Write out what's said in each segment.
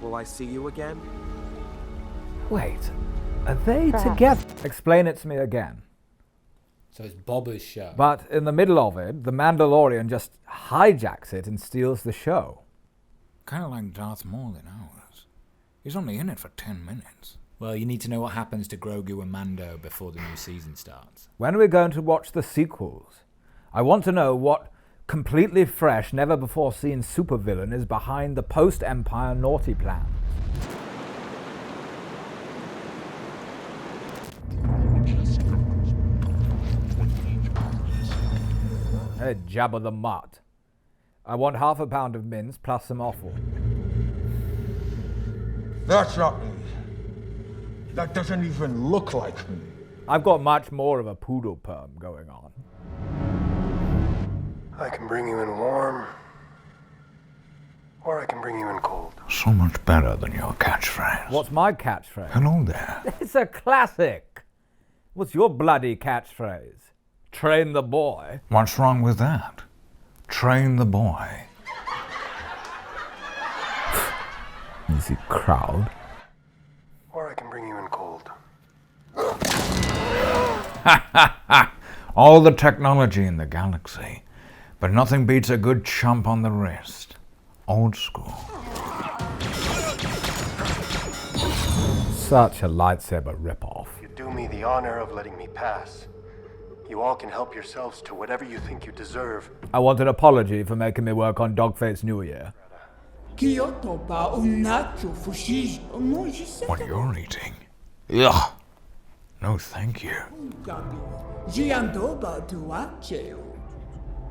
Will I see you again? Wait, are they together? Explain it to me again. So it's Boba's show. But in the middle of it, the Mandalorian just hijacks it and steals the show. Kind of like Darth Maul in ours. He's only in it for 10 minutes. Well, you need to know what happens to Grogu and Mando before the new season starts. When are we going to watch the sequels? I want to know what completely fresh, never-before-seen supervillain is behind the post-Empire naughty plans. Hey, Jabba the Mutt. I want half a pound of mince plus some offal. That's not me. That doesn't even look like me. I've got much more of a poodle perm going on. I can bring you in warm, or I can bring you in cold. So much better than your catchphrase. What's my catchphrase? Hello there. It's a classic. What's your bloody catchphrase? Train the boy. What's wrong with that? Train the boy. Easy crowd. Or I can bring you in cold. All the technology in the galaxy, but nothing beats a good chump on the wrist. Old school. Such a lightsaber ripoff. You do me the honor of letting me pass. You all can help yourselves to whatever you think you deserve. I want an apology for making me work on Dogface New Year. What you're eating? Ugh. No, thank you.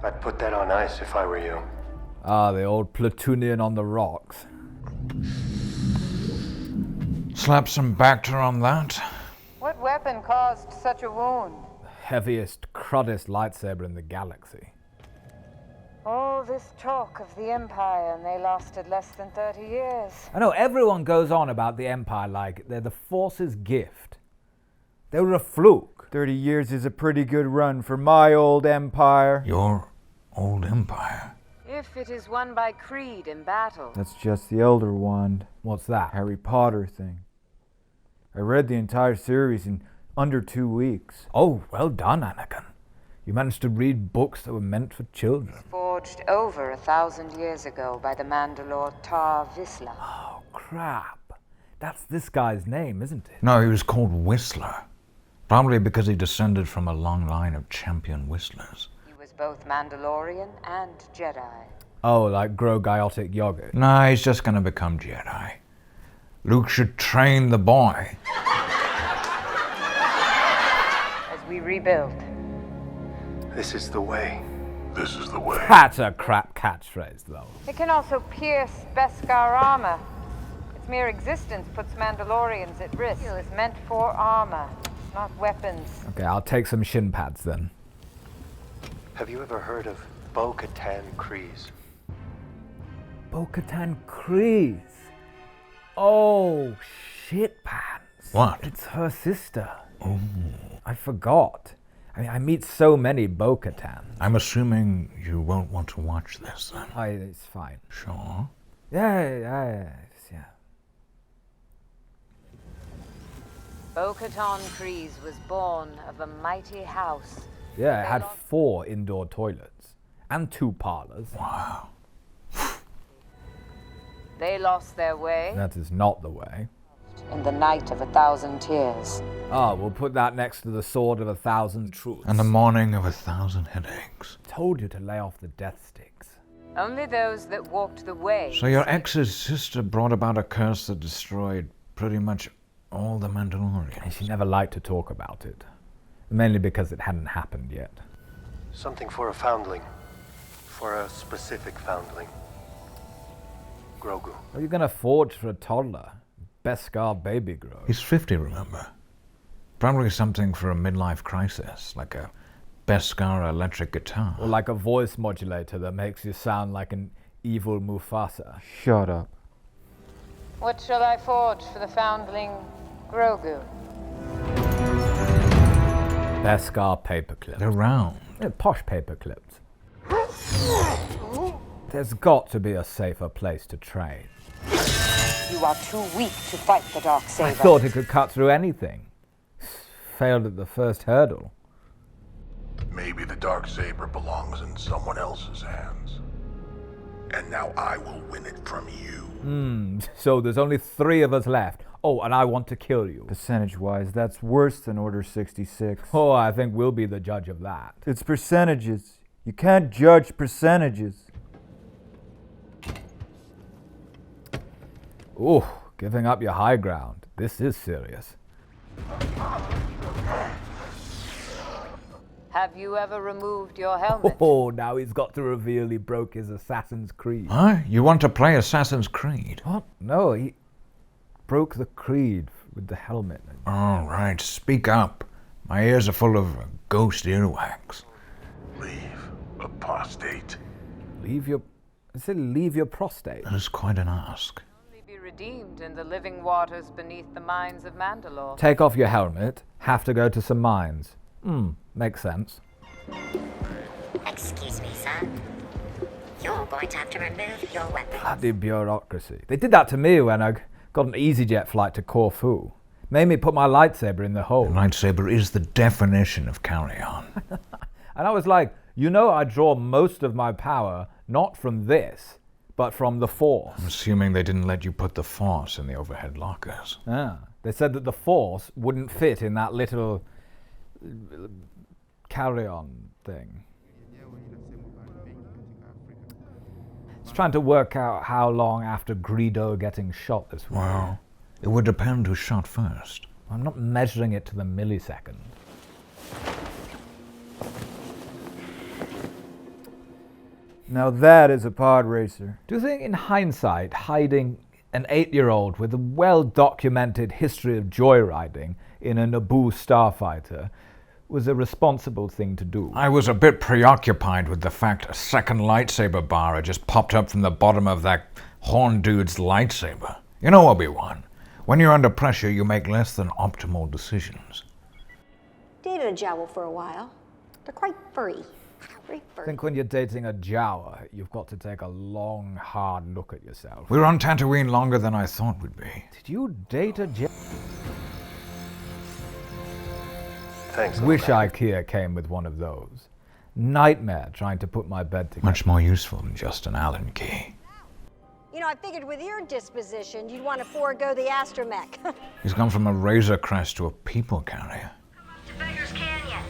I'd put that on ice if I were you. Ah, the old platoonian on the rocks. Slap some banter on that. What weapon caused such a wound? Heaviest, cruddest lightsaber in the galaxy. All this talk of the Empire, and they lasted less than 30 years. I know everyone goes on about the Empire like they're the Force's gift. They were a fluke. 30 years is a pretty good run for my old empire. Your old empire? If it is won by creed in battle. That's just the Elder Wand. What's that? Harry Potter thing. I read the entire series in under 2 weeks. Oh, well done, Anakin. You managed to read books that were meant for children. Forged over 1,000 years ago by the Mandalore Tar Vizsla. Oh, crap. That's this guy's name, isn't it? No, he was called Whistler. Probably because he descended from a long line of champion whistlers. He was both Mandalorian and Jedi. Oh, like Grogiotic yogurt. Nah, he's just gonna become Jedi. Luke should train the boy. As we rebuild. This is the way. This is the way. That's a crap catchphrase, though. It can also pierce Beskar armor. Its mere existence puts Mandalorians at risk. It is meant for armor, not weapons. Okay, I'll take some shin pads then. Have you ever heard of Bo-Katan Kryze? Bo-Katan Kryze. Oh, shit pants. What? It's her sister. Oh. I forgot. I mean, I meet so many Bo-Katans. I'm assuming you won't want to watch this then. It's fine. Sure. Yeah. Bo-Katan Kryze was born of a mighty house. Yeah, it had 4 indoor toilets and 2 parlors. Wow. They lost their way. That is not the way. In the night of 1,000 tears. Ah, we'll put that next to the sword of 1,000 truths. And the morning of 1,000 headaches. Told you to lay off the death sticks. Only those that walked the way. So your ex's sister brought about a curse that destroyed pretty much all the Mandalorians. And she never liked to talk about it. Mainly because it hadn't happened yet. Something for a foundling. For a specific foundling. Grogu. What are you gonna forge for a toddler? Beskar baby Grogu. He's 50, remember? Probably something for a midlife crisis, like a Beskar electric guitar. Or like a voice modulator that makes you sound like an evil Mufasa. Shut up. What shall I forge for the foundling Grogu? Beskar paperclips. They're round. Yeah, posh paperclips. There's got to be a safer place to train. You You are too weak to fight the Darksaber. I thought it could cut through anything. Failed at the first hurdle. Maybe the Darksaber belongs in someone else's hands. And now I will win it from you. So there's only 3 of us left. Oh, and I want to kill you. Percentage-wise, that's worse than Order 66. Oh, I think we'll be the judge of that. It's percentages. You can't judge percentages. Ooh, giving up your high ground. This is serious. Have you ever removed your helmet? Oh, now he's got to reveal he broke his Assassin's Creed. Huh? You want to play Assassin's Creed? What? No, he broke the creed with the helmet. All right, speak up. My ears are full of ghost earwax. Leave, apostate. Leave your... I said leave your prostate. That is quite an ask. Only be redeemed in the living waters beneath the mines of Mandalore. Take off your helmet. Have to go to some mines. Makes sense. Excuse me, sir. You're going to have to remove your weapon. Bloody bureaucracy. They did that to me when I got an EasyJet flight to Corfu. Made me put my lightsaber in the hole. The lightsaber is the definition of carry-on. And I was like, you know, I draw most of my power not from this, but from the Force. I'm assuming they didn't let you put the Force in the overhead lockers. They said that the Force wouldn't fit in that little carry-on thing. It's trying to work out how long after Greedo getting shot this way. Well, it would depend who shot first. I'm not measuring it to the millisecond. Now that is a pod racer. Do you think in hindsight, hiding an 8-year-old with a well-documented history of joyriding in a Naboo starfighter was a responsible thing to do? I was a bit preoccupied with the fact a second lightsaber bar had just popped up from the bottom of that horn dude's lightsaber. You know, Obi-Wan, when you're under pressure, you make less than optimal decisions. Dated a jowl for a while. They're quite furry. Very I furry. think when you're dating a Jawa, you've got to take a long, hard look at yourself. We were on Tatooine longer than I thought we'd be. Did you date a Jawa? Thanks. Wish Anakin. IKEA came with one of those. Nightmare trying to put my bed together. Much more useful than just an Allen key. You know, I figured with your disposition, you'd want to forego the astromech. He's gone from a Razor Crest to a people carrier. To Beggar's Canyon.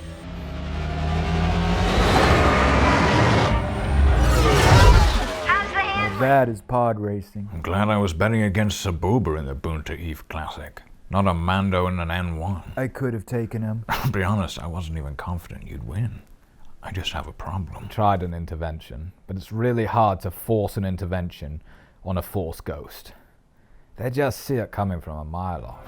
How's the hand? Now that is pod racing. I'm glad I was betting against Sabuba in the Boon to Eve Classic. Not a Mando in an N1. I could have taken him. I'll be honest, I wasn't even confident you'd win. I just have a problem. Tried an intervention, but it's really hard to force an intervention on a Force ghost. They just see it coming from a mile off.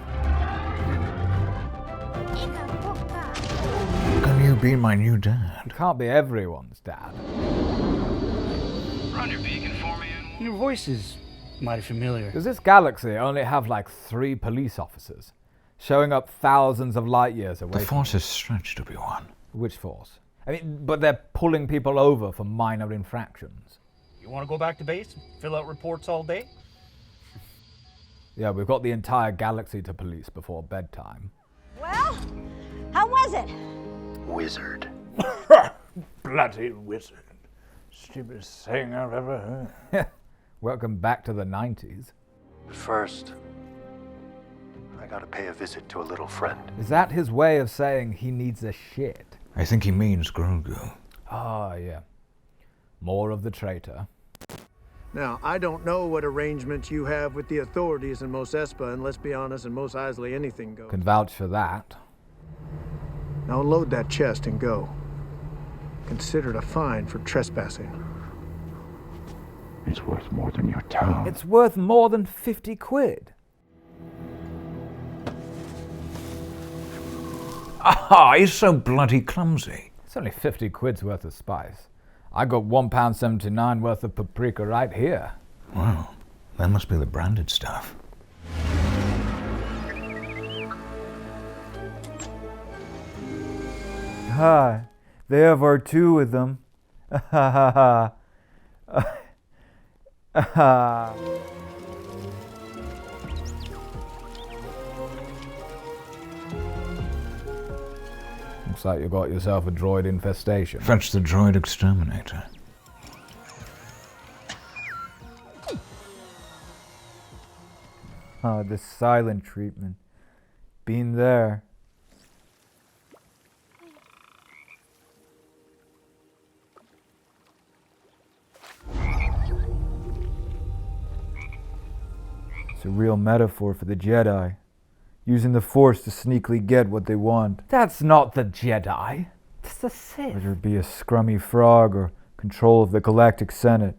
Can you be my new dad? You can't be everyone's dad. Run your beacon for me. Your voice is mighty familiar. Does this galaxy only have like 3 police officers, showing up thousands of light years away? The Force is stretched, Obi-Wan. Which Force? I mean, but they're pulling people over for minor infractions. You want to go back to base and fill out reports all day? Yeah, we've got the entire galaxy to police before bedtime. Well, how was it? Wizard. Bloody wizard. Stupidest thing I've ever heard. Welcome back to the 90s. But first, I gotta pay a visit to a little friend. Is that his way of saying he needs a shit? I think he means Grogu. Ah, yeah. More of the traitor. Now, I don't know what arrangements you have with the authorities in Mos Espa, and let's be honest, in Mos Eisley, anything goes. Can vouch for that. Now load that chest and go. Considered a fine for trespassing. It's worth more than your time. It's worth more than 50 quid. Ah, he's so bloody clumsy. It's only 50 quid's worth of spice. I got £1.79 worth of paprika right here. Wow, that must be the branded stuff. Hi, they have R2 with them. Looks like you got yourself a droid infestation. Fetch the droid exterminator. Oh, this silent treatment. Been there. It's a real metaphor for the Jedi, using the Force to sneakily get what they want. That's not the Jedi. It's the Sith. Whether it be a scrummy frog or control of the Galactic Senate.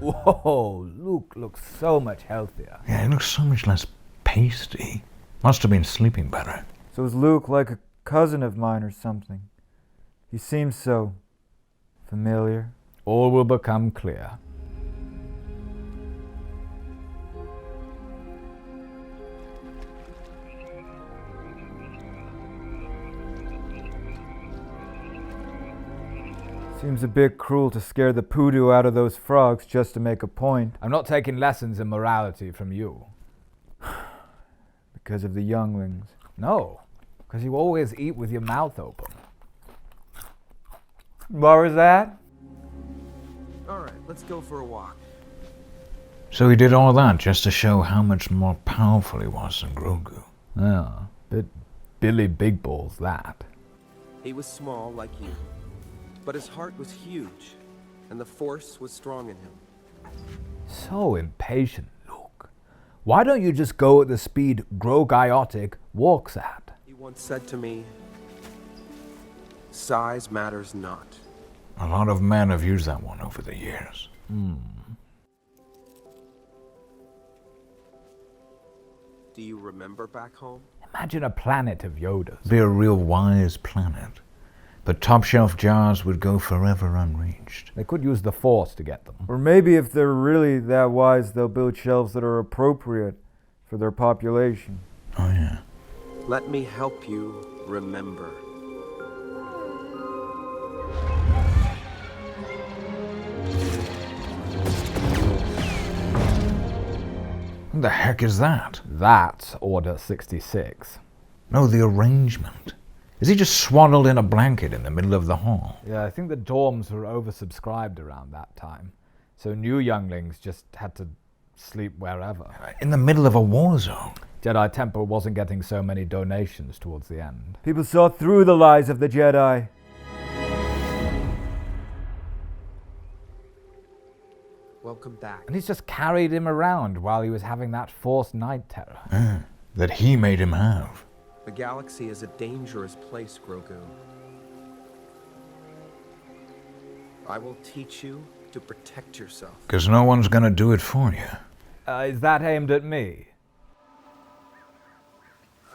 Whoa, Luke looks so much healthier. Yeah, he looks so much less pasty. Must have been sleeping better. So is Luke like a cousin of mine or something? He seems so familiar. All will become clear. Seems a bit cruel to scare the poodoo out of those frogs just to make a point. I'm not taking lessons in morality from you. Because of the younglings. No, because you always eat with your mouth open. What was that? Alright, let's go for a walk. So he did all that just to show how much more powerful he was than Grogu. Yeah, bit Billy Big Balls, that. He was small like you, but his heart was huge, and the Force was strong in him. So impatient, Luke. Why don't you just go at the speed Grogiotic walks at? He once said to me, size matters not. A lot of men have used that one over the years. Do you remember back home? Imagine a planet of Yodas. Be a real wise planet. But top shelf jars would go forever unreached. They could use the Force to get them. Or maybe if they're really that wise, they'll build shelves that are appropriate for their population. Oh yeah. Let me help you remember. What the heck is that? That's Order 66. No, the arrangement. Is he just swaddled in a blanket in the middle of the hall? Yeah, I think the dorms were oversubscribed around that time. So new younglings just had to sleep wherever. In the middle of a war zone. Jedi Temple wasn't getting so many donations towards the end. People saw through the lies of the Jedi. Welcome back. And he's just carried him around while he was having that forced night terror. That he made him have. The galaxy is a dangerous place, Grogu. I will teach you to protect yourself. Because no one's gonna do it for you. Is that aimed at me?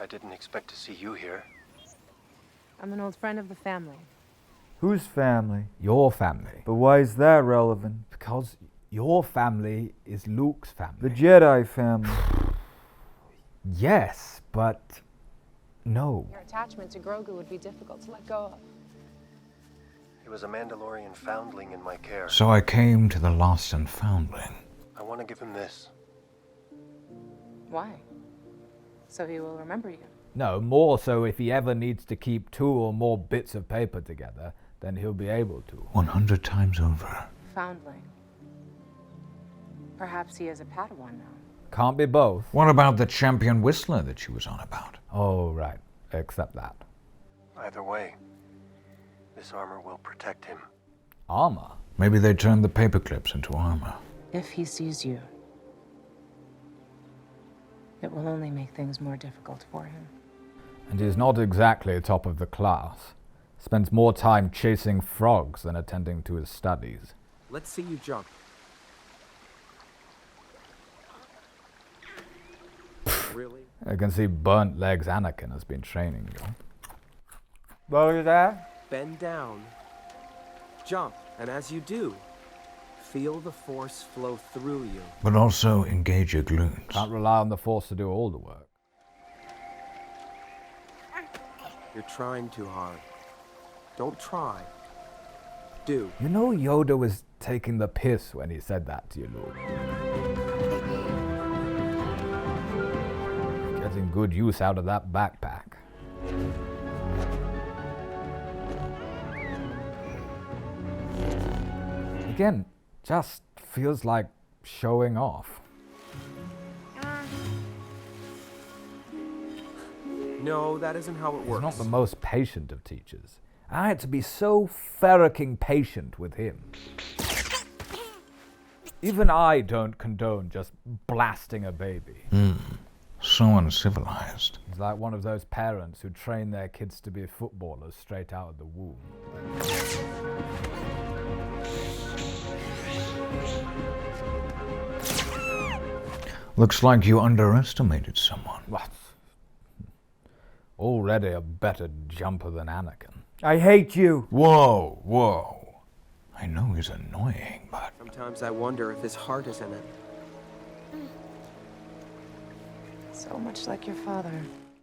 I didn't expect to see you here. I'm an old friend of the family. Whose family? Your family. But why is that relevant? Because your family is Luke's family. The Jedi family. Yes, but no. Your attachment to Grogu would be difficult to let go of. He was a Mandalorian foundling in my care. So I came to the lost and foundling. I want to give him this. Why? So he will remember you. No, more so if he ever needs to keep 2 or more bits of paper together, then he'll be able to. 100 times over. Foundling. Perhaps he is a Padawan now. Can't be both. What about the champion whistler that she was on about? Oh, right. Accept that. Either way, this armor will protect him. Armor? Maybe they turned the paper clips into armor. If he sees you, it will only make things more difficult for him. And he's not exactly top of the class. Spends more time chasing frogs than attending to his studies. Let's see you jump. Really? I can see burnt legs Anakin has been training you. What was that? Bend down. Jump, and as you do, feel the Force flow through you. But also engage your glutes. Can't rely on the Force to do all the work. You're trying too hard. Don't try. Do. You know Yoda was taking the piss when he said that to you, Luke. Getting good use out of that backpack. Again, just feels like showing off. No, that isn't how it He's works. not the most patient of teachers. I had to be so ferricking patient with him. Even I don't condone just blasting a baby. So uncivilized. He's like one of those parents who train their kids to be footballers straight out of the womb. Looks like you underestimated someone. What? Already a better jumper than Anakin. I hate you. Whoa, whoa. I know he's annoying, but... Sometimes I wonder if his heart is in it. So much like your father.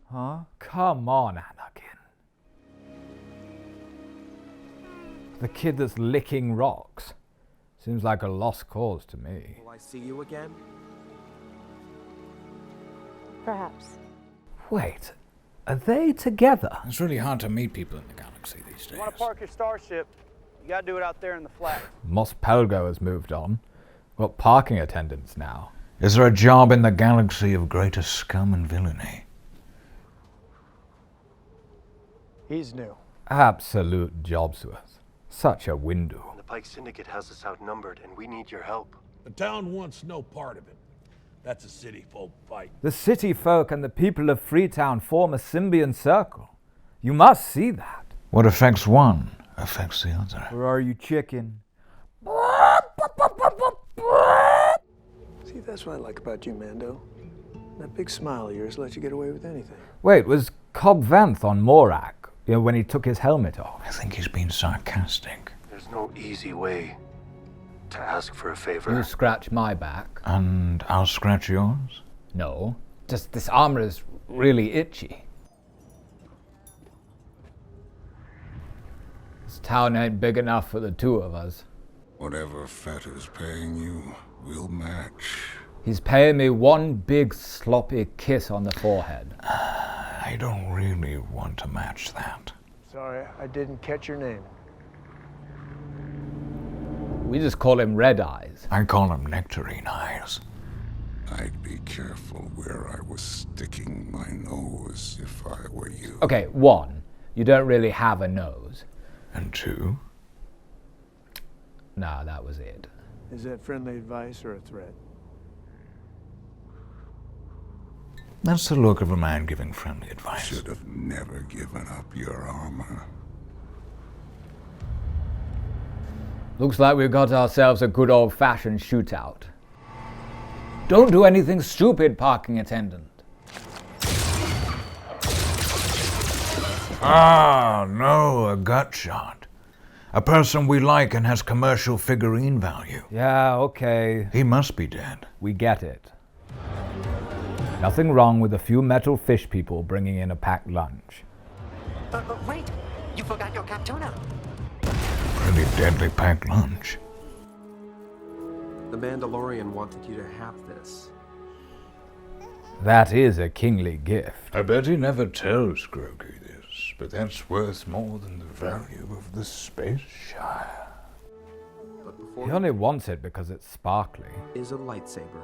Huh? Come on, Anakin. The kid that's licking rocks. Seems like a lost cause to me. Will I see you again? Perhaps. Wait, are they together? It's really hard to meet people in the galaxy these days. You want to park your starship? You gotta do it out there in the flat. Mos Pelgo has moved on. Got parking attendants now. Is there a job in the galaxy of greater scum and villainy? He's new. Absolute Jobsworth. Such a window. The Pike Syndicate has us outnumbered, and we need your help. The town wants no part of it. That's a city folk fight. The city folk and the people of Freetown form a symbiont circle. You must see that. What affects one affects the other. Where are you, chicken? See, that's what I like about you, Mando. That big smile of yours lets you get away with anything. Wait, was Cobb Vanth on Morak, when he took his helmet off? I think he's being sarcastic. There's no easy way to ask for a favor. You scratch my back. And I'll scratch yours? No, just this armor is really itchy. This town ain't big enough for the two of us. Whatever Fett is paying you, we'll match. He's paying me one big sloppy kiss on the forehead. I don't really want to match that. Sorry, I didn't catch your name. We just call him Red Eyes. I call him Nectarine Eyes. I'd be careful where I was sticking my nose if I were you. Okay, 1, you don't really have a nose. And 2? Nah, that was it. Is that friendly advice or a threat? That's the look of a man giving friendly advice. Should have never given up your armor. Looks like we've got ourselves a good old-fashioned shootout. Don't do anything stupid, parking attendant. Ah, no, a gut shot. A person we like and has commercial figurine value. Yeah, okay. He must be dead. We get it. Nothing wrong with a few metal fish people bringing in a packed lunch. Wait, you forgot your Captuna. Pretty deadly packed lunch. The Mandalorian wanted you to have this. That is a kingly gift. I bet he never tells Grogu this, but that's worth more than the value of the Space Shire. But before He only wants it because it's sparkly. is a lightsaber.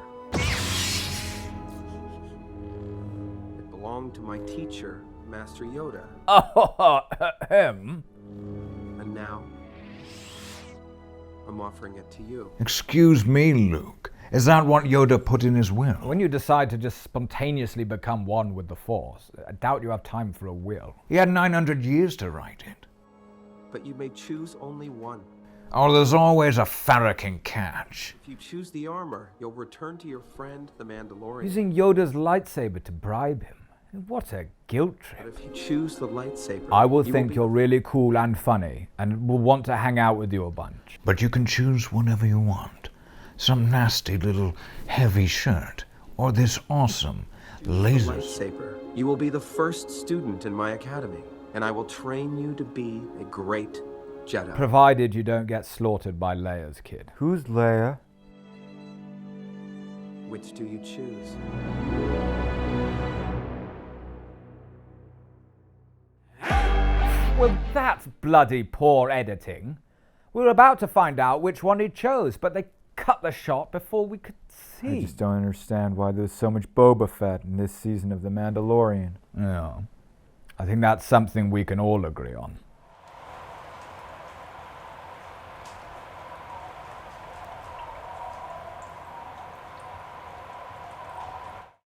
It belonged to my teacher, Master Yoda. Oh, him? And now, I'm offering it to you. Excuse me, Luke. Is that what Yoda put in his will? When you decide to just spontaneously become one with the Force, I doubt you have time for a will. He had 900 years to write it. But you may choose only one. Oh, there's always a farraking catch. If you choose the armor, you'll return to your friend, the Mandalorian. Using Yoda's lightsaber to bribe him. What a guilt trip. But if you choose the lightsaber, I will you think be you're really cool and funny, and will want to hang out with you a bunch. But you can choose whatever you want. Some nasty little heavy shirt, or this awesome laser lightsaber. You will be the first student in my academy, and I will train you to be a great Jedi. Provided you don't get slaughtered by Leia's kid. Who's Leia? Which do you choose? Well, that's bloody poor editing. We were about to find out which one he chose, but they cut the shot before we could see. I just don't understand why there's so much Boba Fett in this season of The Mandalorian. Yeah. I think that's something we can all agree on.